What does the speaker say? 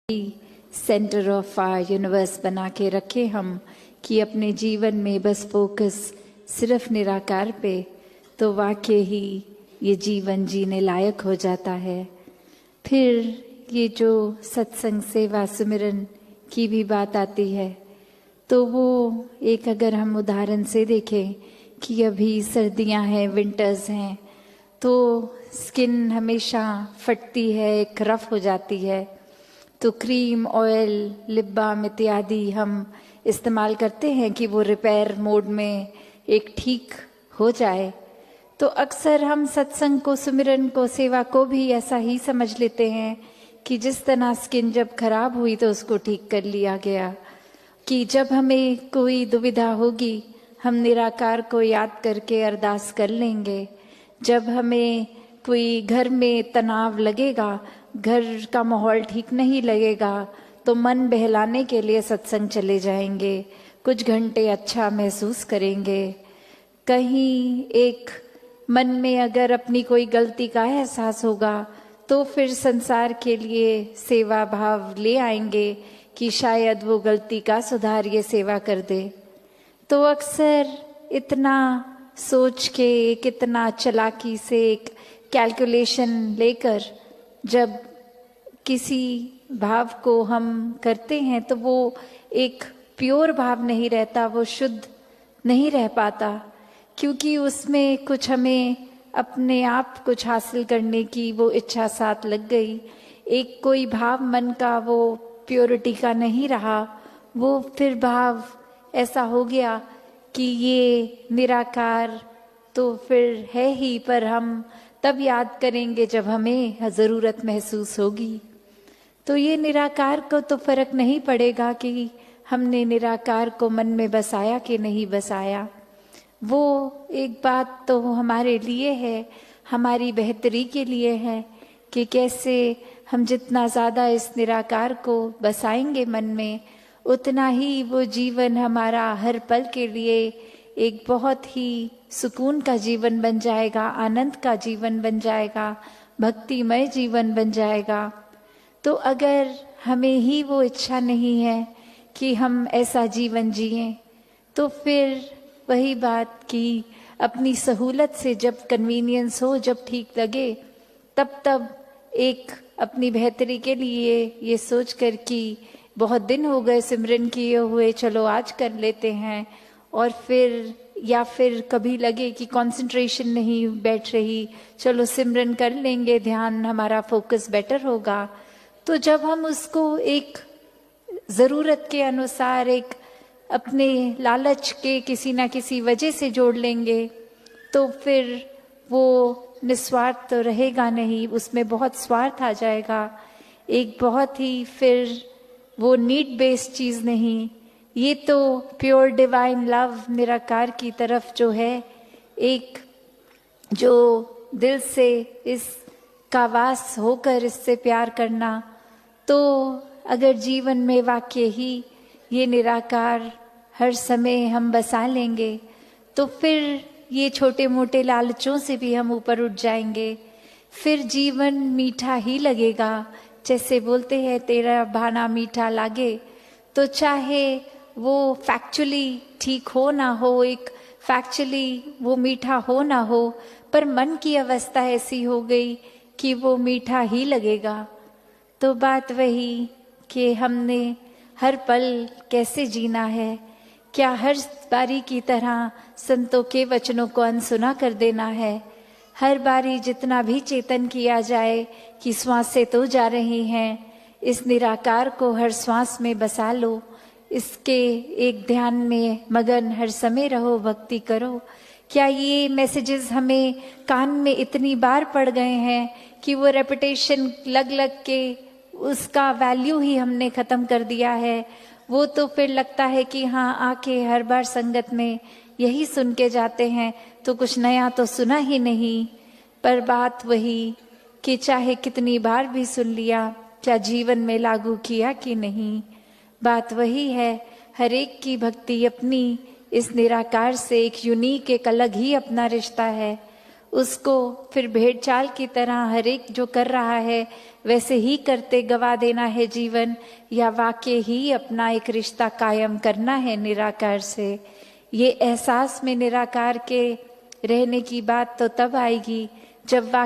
Centre of our universe बना के रखे हम कि अपने जीवन में बस फोकस सिर्फ निराकार पे, तो वाकई ही ये जीवन जीने लायक हो जाता है। फिर ये जो सत्संग सेवा सुमिरन की भी बात आती है, तो वो एक अगर हम उदाहरण से देखें कि अभी सर्दियां हैं, विंटर्स हैं, तो स्किन हमेशा फटती है, एक रफ हो जाती है। तो क्रीम, ऑयल, लिप बाम इत्यादि हम इस्तेमाल करते हैं कि वो रिपेयर मोड में एक ठीक हो जाए। तो अक्सर हम सत्संग को, सुमिरन को, सेवा को भी ऐसा ही समझ लेते हैं कि जिस तरह स्किन जब खराब हुई तो उसको ठीक कर लिया गया, कि जब हमें कोई दुविधा होगी हम निराकार को याद करके अरदास कर लेंगे। जब हमें कोई घर में तनाव लगेगा, घर का माहौल ठीक नहीं लगेगा, तो मन बहलाने के लिए सत्संग चले जाएंगे, कुछ घंटे अच्छा महसूस करेंगे। कहीं एक मन में अगर अपनी कोई गलती का एहसास होगा तो फिर संसार के लिए सेवा भाव ले आएंगे कि शायद वो गलती का सुधार ये सेवा कर दे। तो अक्सर इतना सोच के, कितना चालाकी से एक कैलकुलेशन लेकर जब किसी भाव को हम करते हैं तो वो एक प्योर भाव नहीं रहता, वो शुद्ध नहीं रह पाता, क्योंकि उसमें कुछ हमें अपने आप कुछ हासिल करने की वो इच्छा साथ लग गई। एक कोई भाव मन का वो प्योरिटी का नहीं रहा, वो फिर भाव ऐसा हो गया कि ये निराकार तो फिर है ही, पर हम तब याद करेंगे जब हमें ज़रूरत महसूस होगी। तो ये निराकार को तो फर्क नहीं पड़ेगा कि हमने निराकार को मन में बसाया कि नहीं बसाया। वो एक बात तो हमारे लिए है, हमारी बेहतरी के लिए है कि कैसे हम जितना ज़्यादा इस निराकार को बसाएंगे मन में, उतना ही वो जीवन हमारा हर पल के लिए एक बहुत ही सुकून का जीवन बन जाएगा, आनंद का जीवन बन जाएगा, भक्तिमय जीवन बन जाएगा। तो अगर हमें ही वो इच्छा नहीं है कि हम ऐसा जीवन जिएं, तो फिर वही बात कि अपनी सहूलत से जब कन्वीनियंस हो, जब ठीक लगे, तब एक अपनी बेहतरी के लिए ये सोच कर कि बहुत दिन हो गए सिमरन किए हुए, चलो आज कर लेते हैं, और फिर या फिर कभी लगे कि कंसंट्रेशन नहीं बैठ रही, चलो सिमरन कर लेंगे, ध्यान हमारा फोकस बेटर होगा। तो जब हम उसको एक ज़रूरत के अनुसार, एक अपने लालच के किसी ना किसी वजह से जोड़ लेंगे, तो फिर वो निस्वार्थ तो रहेगा नहीं, उसमें बहुत स्वार्थ आ जाएगा, एक बहुत ही फिर वो नीड बेस्ड चीज़ नहीं। ये तो प्योर डिवाइन लव निराकार की तरफ जो है, एक जो दिल से इसका वास होकर इससे प्यार करना, तो अगर जीवन में वाकई ही ये निराकार हर समय हम बसा लेंगे, तो फिर ये छोटे मोटे लालचों से भी हम ऊपर उठ जाएंगे। फिर जीवन मीठा ही लगेगा, जैसे बोलते हैं तेरा भाना मीठा लागे। तो चाहे वो फैक्चुअली ठीक हो ना हो, एक फैक्चुअली वो मीठा हो ना हो, पर मन की अवस्था ऐसी हो गई कि वो मीठा ही लगेगा। तो बात वही कि हमने हर पल कैसे जीना है, क्या हर बारी की तरह संतों के वचनों को अनसुना कर देना है? हर बारी जितना भी चेतन किया जाए कि श्वासें तो जा रही हैं, इस निराकार को हर श्वास में बसा लो, इसके एक ध्यान में मगन हर समय रहो, भक्ति करो। क्या ये मैसेजेस हमें कान में इतनी बार पड़ गए हैं कि वो रेपिटेशन लग लग के उसका वैल्यू ही हमने ख़त्म कर दिया है? वो तो फिर लगता है कि हाँ, आके हर बार संगत में यही सुन के जाते हैं, तो कुछ नया तो सुना ही नहीं। पर बात वही कि चाहे कितनी बार भी सुन लिया, क्या जीवन में लागू किया कि नहीं? बात वही है, हर एक की भक्ति अपनी इस निराकार से एक यूनिक, एक अलग ही अपना रिश्ता है। उसको फिर भेड़ चाल की तरह हर एक जो कर रहा है वैसे ही करते गवा देना है जीवन, या वाकई ही अपना एक रिश्ता कायम करना है निराकार से। ये एहसास में निराकार के रहने की बात तो तब आएगी जब